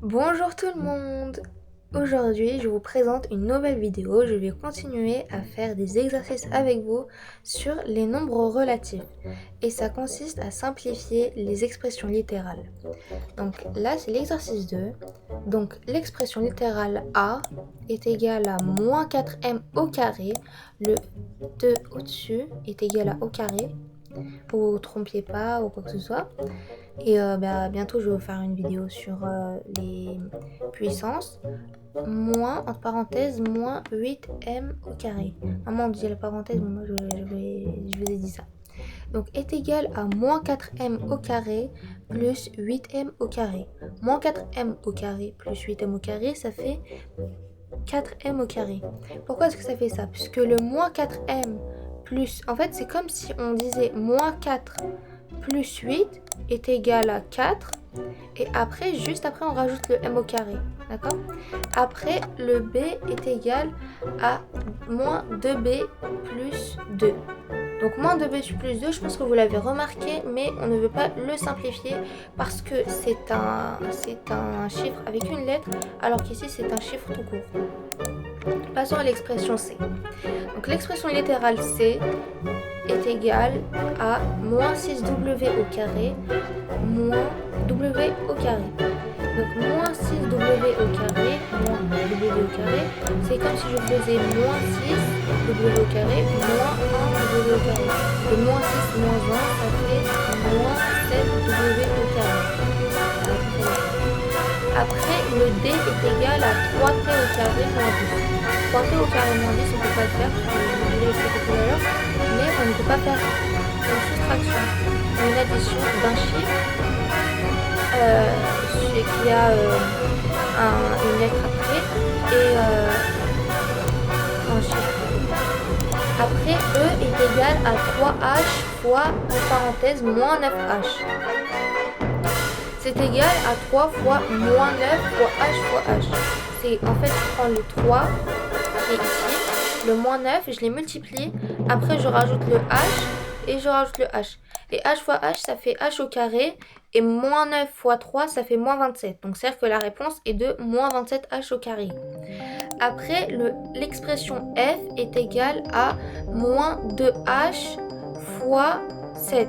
Bonjour tout le monde! Aujourd'hui, je vous présente une nouvelle vidéo. Je vais continuer à faire des exercices avec vous sur les nombres relatifs. Et ça consiste à simplifier les expressions littérales. Donc là, c'est l'exercice 2. Donc l'expression littérale A est égale à moins 4m au carré. Le 2 au-dessus est égal à au carré. Vous vous trompiez pas ou quoi que ce soit. Et bientôt, je vais vous faire une vidéo sur les puissances. Moins, entre parenthèses, moins 8m au carré. Maman, on dit la parenthèse, mais moi, je vous ai dit ça. Donc, est égal à moins 4m au carré plus 8m au carré. Moins 4m au carré plus 8m au carré, ça fait 4m au carré. Pourquoi est-ce que ça fait ça? Puisque le moins 4m plus... En fait, c'est comme si on disait moins 4 plus 8 est égal à 4. Et après, juste après, on rajoute le m au carré. D'accord? Après, le b est égal à moins 2b plus 2. Donc, moins 2b plus 2, je pense que vous l'avez remarqué, mais on ne veut pas le simplifier parce que c'est un chiffre avec une lettre, alors qu'ici, c'est un chiffre tout court. Passons à l'expression C. Donc, l'expression littérale C est égale à moins 6w au carré moins w au carré. Donc moins 6w au carré moins w au carré, c'est comme si je faisais moins 6w au carré moins 1w au carré. Et moins 6 moins 1, ça fait moins 7w au carré. Après, le d est égal à 3t au carré moins 10. 3t au carré moins 10, on ne peut pas le faire, je l'ai expliqué tout à l'heure, mais on ne peut pas faire une soustraction, une addition d'un chiffre qui a une lettre après et un chiffre. Après, E est égal à 3h fois, en parenthèse, moins 9h. C'est égal à 3 fois moins 9 fois h fois h. C'est en fait, je prends le 3 qui est ici, le moins 9, je les multiplie. Après, je rajoute le h et je rajoute le h. Et h fois h, ça fait h au carré. Et moins 9 fois 3, ça fait moins 27. Donc, c'est-à-dire que la réponse est de moins 27h au carré. Après, l'expression f est égale à moins 2h fois 7.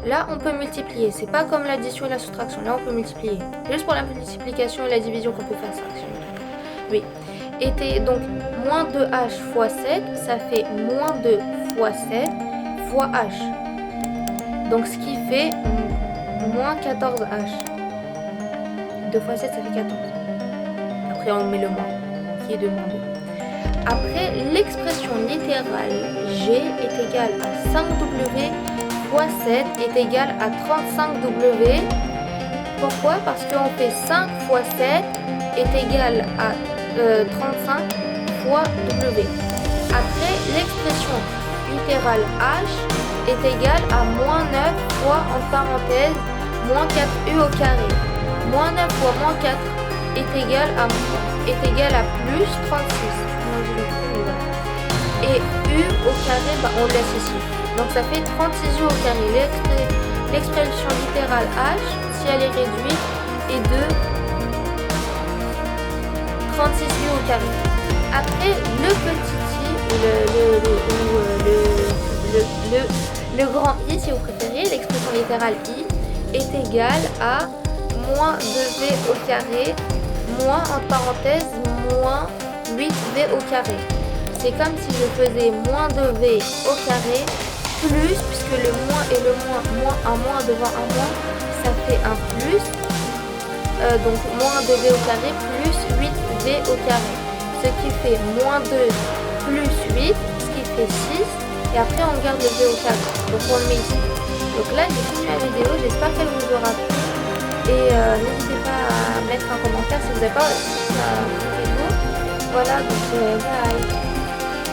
Là, on peut multiplier. C'est pas comme l'addition et la soustraction. Là, on peut multiplier. Juste pour la multiplication et la division qu'on peut faire ça. Oui. Et donc, moins 2h fois 7, ça fait moins 2 fois 7 fois h. Donc, ce qui fait moins 14h. 2 fois 7, ça fait 14. Après, on met le moins, qui est de moins 2. Après, l'expression littérale G est égale à 5W fois 7 est égal à 35W. Pourquoi? Parce qu'on fait 5 fois 7 est égal à 35 fois W. Après, l'expression littérale H est égale à moins 9 fois, en parenthèse, moins 4U au carré. Moins 9 fois moins 4 est égal à plus 36. Et U au carré, on le laisse ici. Donc ça fait 36U au carré. L'expression littérale H, si elle est réduite, est de 36U au carré. Après, le petit i, le grand I, si vous préférez, l'expression littérale I, est égale à moins 2V au carré, moins, en parenthèse, moins 8V au carré. C'est comme si je faisais moins 2V au carré, plus, puisque le moins et le moins un moins devant un moins, ça fait un plus. Donc moins 2V au carré plus 8V au carré. Ce qui fait moins 2 plus 8, ce qui fait 6. Et après, on garde le V au carré. Donc on le met ici. Donc là, j'ai fini la vidéo. J'espère qu'elle vous aura plu. Et n'hésitez pas à mettre un commentaire si vous n'avez pas réussi à faire. Voilà, donc bye.